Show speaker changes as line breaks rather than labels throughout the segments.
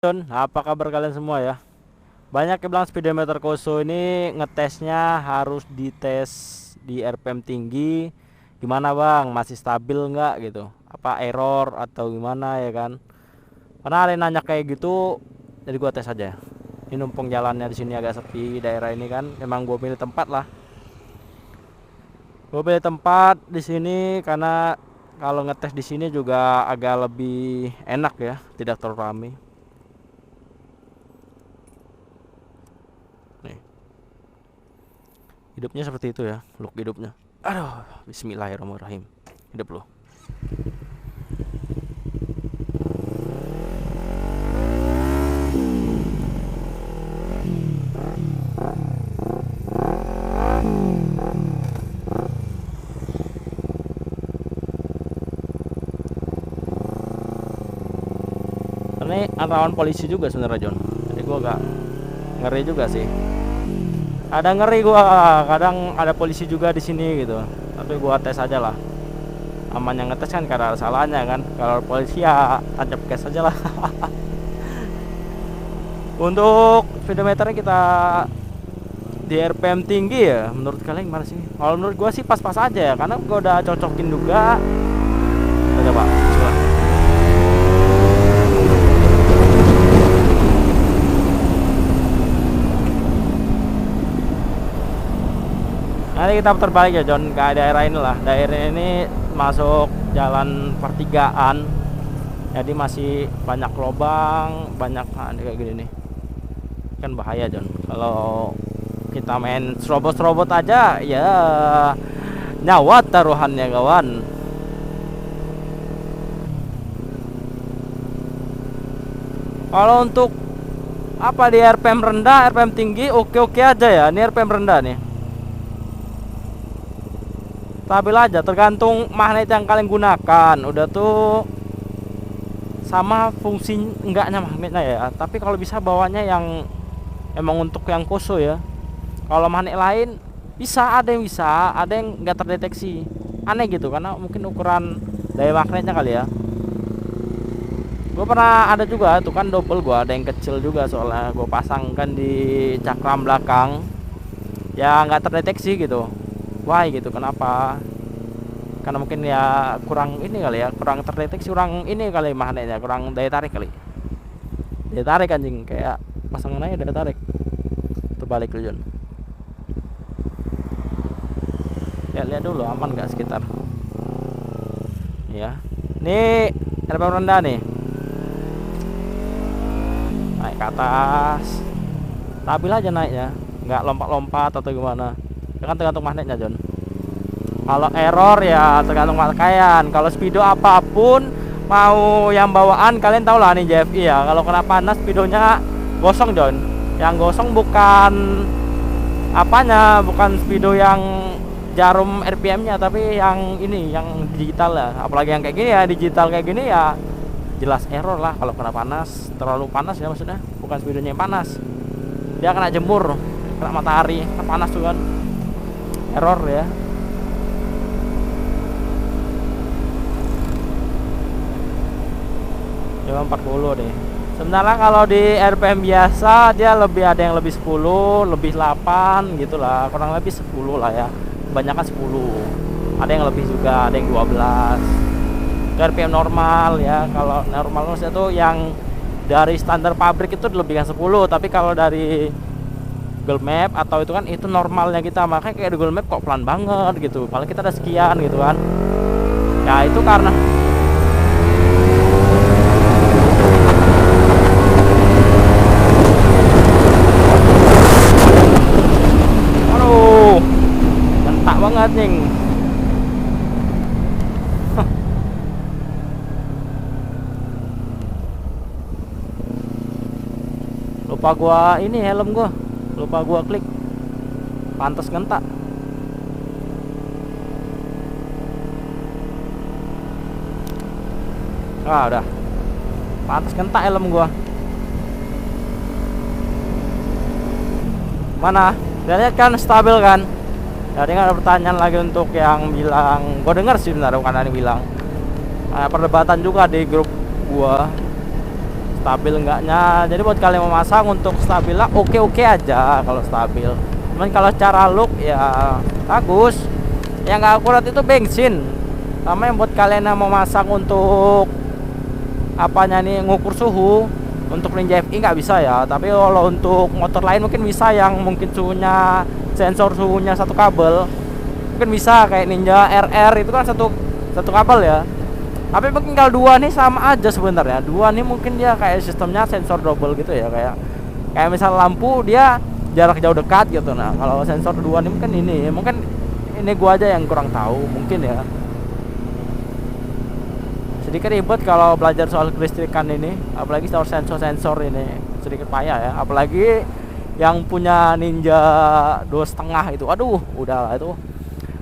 Apa kabar kalian semua ya? Banyak yang bilang speedometer Koso ini ngetesnya harus dites di RPM tinggi. Gimana bang? Masih stabil nggak gitu? Apa error atau gimana ya kan? Karena ada yang nanya kayak gitu, jadi gua tes aja. Ini numpang jalannya di sini agak sepi daerah ini kan. Memang gua pilih tempat lah. Gua pilih tempat di sini karena kalau ngetes di sini juga agak lebih enak ya, tidak terlalu ramai. Nih. Hidupnya seperti itu ya, look hidupnya. Aduh, bismillahirrahmanirrahim. Hidup lo. Ini rawan polisi juga sebenarnya John. Jadi gua agak ngeri juga sih. Ada ngeri gua, kadang ada polisi juga di sini gitu. Tapi gua tes aja lah. Aman yang ngetes kan karena ada salahnya kan. Kalau polisi ya tancap gas aja lah. Untuk speedometernya kita di RPM tinggi ya. Menurut kalian gimana sih? Kalau menurut gua sih pas-pas aja ya, karena gua udah cocokin juga. Kita coba. Nanti kita putar balik ya John ke daerah inilah. Daerah ini masuk jalan pertigaan. Jadi masih banyak lubang, banyak kayak gini nih. Kan bahaya John. Kalau kita main serobot-serobot aja ya nyawa taruhannya kawan. Kalau untuk apa di RPM rendah, RPM tinggi oke-oke aja ya. Ini RPM rendah nih. Stabil aja, tergantung magnet yang kalian gunakan. Udah tuh sama fungsi enggaknya magnetnya ya. Tapi kalau bisa bawanya yang emang untuk yang Koso ya. Kalau magnet lain bisa, ada yang nggak terdeteksi. Aneh gitu karena mungkin ukuran daya magnetnya kali ya. Gue pernah ada juga tuh kan double, gue ada yang kecil juga soalnya gue pasangkan di cakram belakang ya nggak terdeteksi gitu. Why gitu, kenapa? Karena mungkin ya kurang ini kali ya, kurang terdeteksi, kurang ini kali magnetnya, kurang daya tarik kali. Daya tarik anjing, kayak pasangan aja daya tarik. Terbalik lu Jon. Lihat dulu aman nggak sekitar. Ya. Nih RPM rendah nih. Naik ke atas. Stabil aja naiknya, nggak lompat-lompat atau gimana. Kan tergantung magnetnya John. Kalau error ya tergantung pakaian. Kalau speedo apapun mau yang bawaan kalian tau lah nih JFI ya. Kalau kena panas speedonya gosong John. Yang gosong bukan apanya, bukan speedo yang jarum RPM-nya, tapi yang ini yang digital lah. Apalagi yang kayak gini ya, digital kayak gini ya jelas error lah kalau kena panas. Terlalu panas ya maksudnya, bukan speedonya yang panas. Dia kena jemur, kena matahari, kena panas tuh kan. Error ya. Cuma 40 deh. Sebenarnya kalau di RPM biasa dia lebih, ada yang lebih 10, lebih 8 gitulah, kurang lebih 10 lah ya. Kebanyakan 10. Ada yang lebih juga, ada yang 12. Itu RPM normal ya. Kalau normal maksudnya tuh yang dari standar pabrik itu lebih kan 10, tapi kalau dari Google Map atau itu kan itu normalnya kita, makanya kayak di Google Map kok pelan banget gitu, paling kita ada sekian gitu kan ya. Itu karena aduh bentak banget nih. Lupa gua ini helm gua, lupa gua klik, pantas ngentak. Udah pantas ngentak helm gua. Mana lihat kan stabil kan. Jadi nggak ada pertanyaan lagi untuk yang bilang, gua dengar sih benar bukan ada yang bilang, perdebatan juga di grup gua stabil enggaknya. Jadi buat kalian mau masang untuk stabil lah oke aja kalau stabil. Cuman kalau secara look ya bagus. Yang nggak akurat itu bensin. Sama yang buat kalian yang mau masang untuk apanya nih, ngukur suhu, untuk Ninja FI nggak bisa ya. Tapi kalau untuk motor lain mungkin bisa, yang mungkin suhunya, sensor suhunya satu kabel mungkin bisa, kayak Ninja RR itu kan satu kabel ya. Tapi mungkin kalau dua nih sama aja sebenarnya. Dua nih mungkin dia kayak sistemnya sensor double gitu ya, kayak misal lampu dia jarak jauh dekat gitu. Nah kalau sensor dua nih mungkin ini gua aja yang kurang tahu mungkin ya. Sedikit ribet kalau belajar soal kelistrikan ini, apalagi soal sensor ini sedikit payah ya. Apalagi yang punya Ninja 2,5 itu, aduh udah itu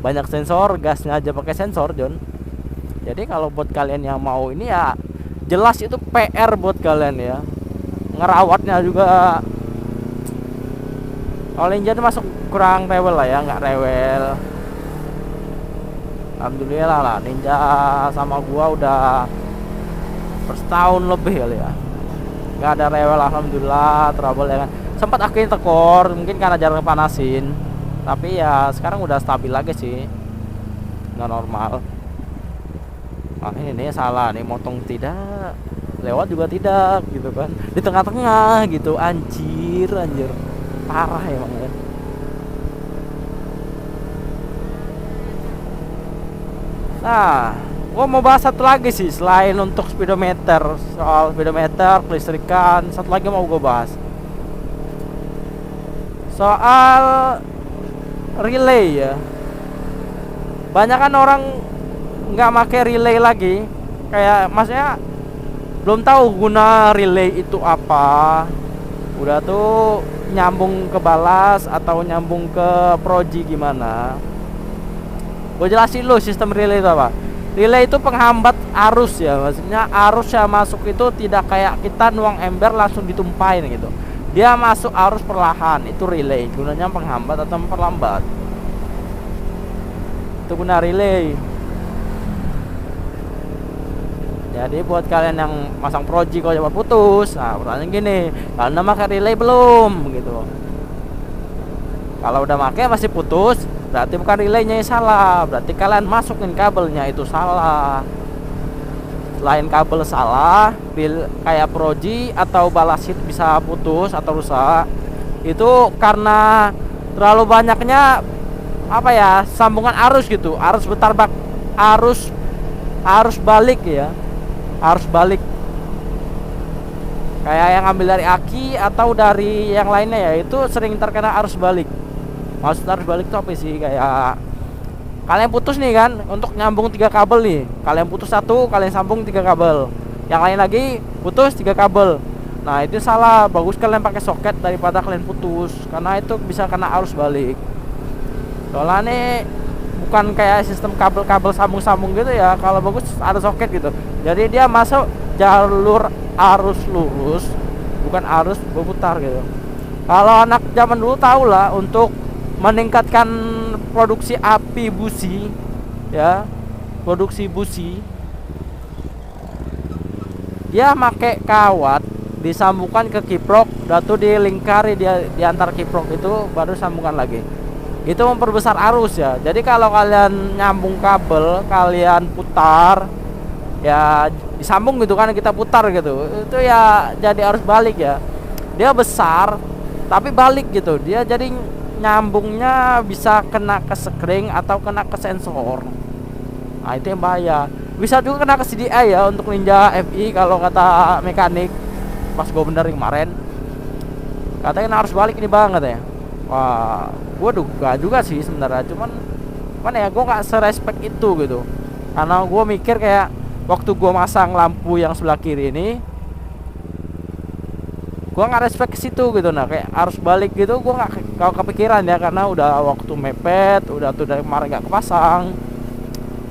banyak sensor, gasnya aja pakai sensor John. Jadi kalau buat kalian yang mau ini ya jelas itu PR buat kalian ya. Ngerawatnya juga kalau Ninja itu masuk kurang rewel lah ya, nggak rewel. Alhamdulillah lah Ninja sama gua udah setahun lebih kali ya, nggak ada rewel, alhamdulillah. Trouble ya kan, sempat akhirnya tekor mungkin karena jarang panasin, tapi ya sekarang udah stabil lagi sih, udah normal. Ah, ini salah nih, motong tidak, lewat juga tidak gitu kan, di tengah-tengah gitu, anjir parah emang ya. Nah, gua mau bahas satu lagi sih selain untuk speedometer, soal speedometer, kelistrikan, satu lagi mau gua bahas soal relay ya. Banyak kan orang nggak pakai relay lagi, kayak maksudnya belum tahu guna relay itu apa. Udah tuh nyambung ke balas atau nyambung ke proji gimana. Gue jelasin lo sistem relay itu apa. Relay itu penghambat arus ya, maksudnya arus yang masuk itu tidak kayak kita nuang ember langsung ditumpahin gitu. Dia masuk arus perlahan, itu relay. Gunanya penghambat atau memperlambat. Itu guna relay. Jadi buat kalian yang masang proji kalau cepat putus, nah pertanyaan gini, kalian udah pakai relay belum gitu. Kalau udah pakai masih putus, berarti bukan relaynya yang salah, berarti kalian masukin kabelnya itu salah. Selain kabel salah, kayak proji atau balasit bisa putus atau rusak, itu karena terlalu banyaknya apa ya, sambungan arus gitu, arus betarbak, arus balik ya. Arus balik kayak yang ambil dari aki atau dari yang lainnya ya, itu sering terkena arus balik. Maksud arus balik itu apa sih, kayak kalian putus nih kan, untuk nyambung 3 kabel nih, kalian putus satu, kalian sambung 3 kabel, yang lain lagi putus 3 kabel. Nah itu salah, bagus kalian pakai soket daripada kalian putus, karena itu bisa kena arus balik. Soalnya nih bukan kayak sistem kabel-kabel sambung-sambung gitu ya, kalau bagus ada soket gitu. Jadi dia masuk jalur arus lurus, bukan arus berputar gitu. Kalau anak zaman dulu tahu lah, untuk meningkatkan produksi api busi ya, produksi busi, dia pakai kawat disambungkan ke kiprok, datu dilingkari di antar kiprok itu baru sambungan lagi. Itu memperbesar arus ya. Jadi kalau kalian nyambung kabel, kalian putar ya, disambung gitu kan, kita putar gitu, itu ya jadi arus balik ya. Dia besar tapi balik gitu, dia jadi nyambungnya bisa kena ke sekring atau kena ke sensor. Nah itu yang bahaya. Bisa juga kena ke CDI ya, untuk Ninja FI kalau kata mekanik pas gue benerin kemarin, katanya harus balik ini bang katanya. Wah, gue duga juga sih sebenarnya, cuman mana ya, gue nggak serespek itu gitu, karena gue mikir kayak waktu gue masang lampu yang sebelah kiri ini, gue nggak respect ke situ gitu. Nah kayak arus balik gitu gue nggak kepikiran ya, karena udah waktu mepet, udah tuh dari kemarin nggak kepasang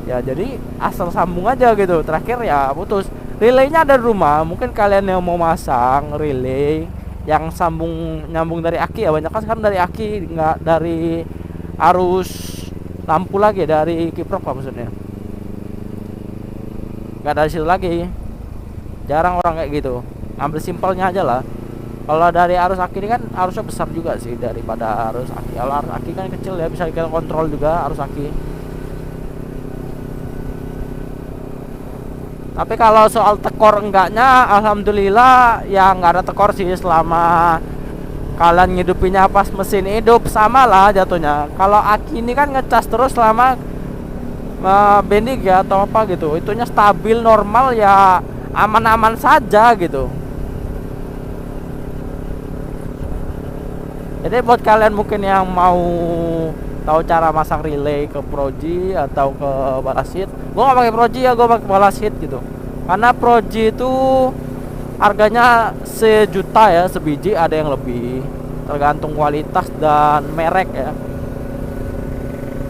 ya, jadi asal sambung aja gitu. Terakhir ya putus. Relaynya ada di rumah, mungkin kalian yang mau masang relay yang nyambung dari aki ya, banyak kan sekarang dari aki, nggak dari arus lampu lagi, dari kiprok apa maksudnya, nggak dari situ lagi, jarang orang kayak gitu. ambil simpelnya aja lah. Kalau dari arus aki ini kan arusnya besar juga sih daripada arus aki. Kalau arus aki kan kecil ya, bisa kita kontrol juga arus aki. Tapi kalau soal tekor enggaknya, alhamdulillah ya nggak ada tekor sih selama kalian ngidupinnya pas mesin hidup, sama lah jatuhnya. Kalau aki ini kan ngecas terus selama bending ya atau apa gitu, itunya stabil normal ya, aman-aman saja gitu. Jadi buat kalian mungkin yang mau tahu cara masang relay ke Proji atau ke Balasit, gue nggak pakai Proji ya, gue pakai Balasit gitu. Karena Proji itu harganya sejuta ya sebiji, ada yang lebih, tergantung kualitas dan merek ya.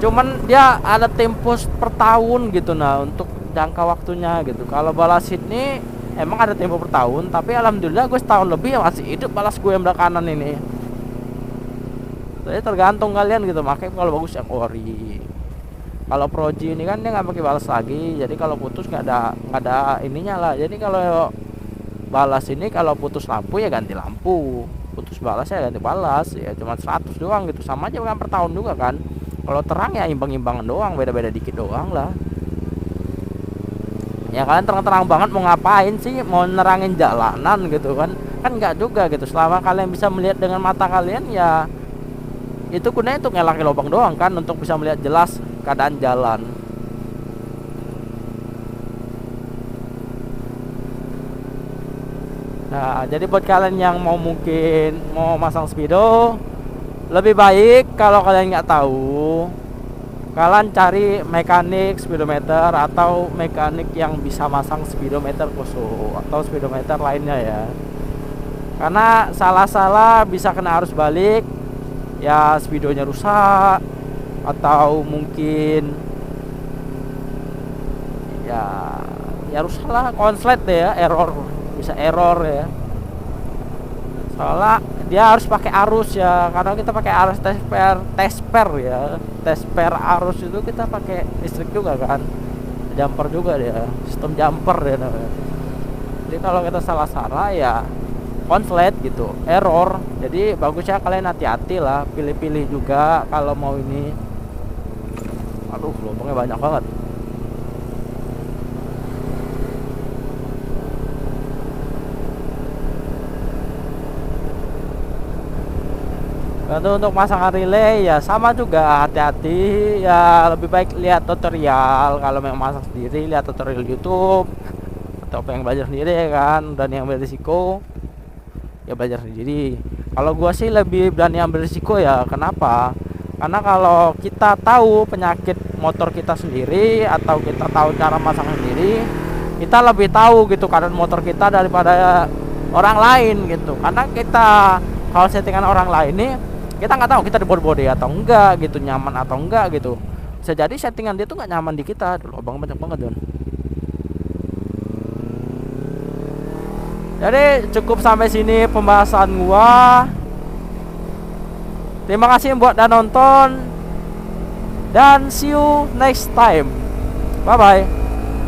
Cuman dia ada tempo per tahun gitu, nah untuk jangka waktunya gitu. Kalau Balasit ini emang ada tempo per tahun, tapi alhamdulillah gue setahun lebih ya masih hidup balas gue yang belakang kanan ini. Jadi tergantung kalian gitu, makanya kalau bagus yang ori. Kalau Proji ini kan dia nggak pakai balas lagi, jadi kalau putus nggak ada ininya lah. Jadi kalau balas ini kalau putus lampu ya ganti lampu, putus balas ya ganti balas, ya cuma 100 doang gitu, sama aja kan per tahun juga kan. Kalau terang ya imbang-imbangan doang, beda-beda dikit doang lah. Ya kalian terang-terang banget mau ngapain sih, mau nerangin jalanan gitu kan nggak juga gitu. Selama kalian bisa melihat dengan mata kalian ya itu gunanya untuk ngelangin lubang doang kan, untuk bisa melihat jelas keadaan jalan. Nah jadi buat kalian yang mungkin mau masang speedo, lebih baik kalau kalian nggak tahu, kalian cari mekanik speedometer atau mekanik yang bisa masang speedometer khusus atau speedometer lainnya ya. Karena salah-salah bisa kena arus balik ya, speedonya rusak, atau mungkin ya rusak lah, konslet deh ya, error, bisa error ya. Soalnya dia harus pakai arus ya, karena kita pakai arus tesper ya, tesper arus itu kita pakai listrik juga kan, jumper juga dia, sistem jumper ya namanya. Jadi kalau kita salah-salah ya konslet gitu, error. Jadi bagusnya kalian hati-hati lah, pilih-pilih juga kalau mau ini. Aduh lubangnya banyak banget. Untuk masang relay ya sama juga, hati-hati ya, lebih baik lihat tutorial. Kalau memang masang sendiri lihat tutorial YouTube, atau pengen belajar sendiri kan, dan yang berisiko ya belajar sendiri. Kalau gua sih lebih berani ambil risiko ya. Kenapa? Karena kalau kita tahu penyakit motor kita sendiri atau kita tahu cara masang sendiri, kita lebih tahu gitu keadaan motor kita daripada orang lain gitu. Karena kita kalau settingan orang lain nih, kita nggak tahu kita dibody atau enggak gitu, nyaman atau enggak gitu. Bisa jadi settingan dia tuh nggak nyaman di kita. Dulu abang banyak banget Don. Jadi cukup sampai sini pembahasan gua. Terima kasih buat udah nonton, dan see you next time. Bye bye.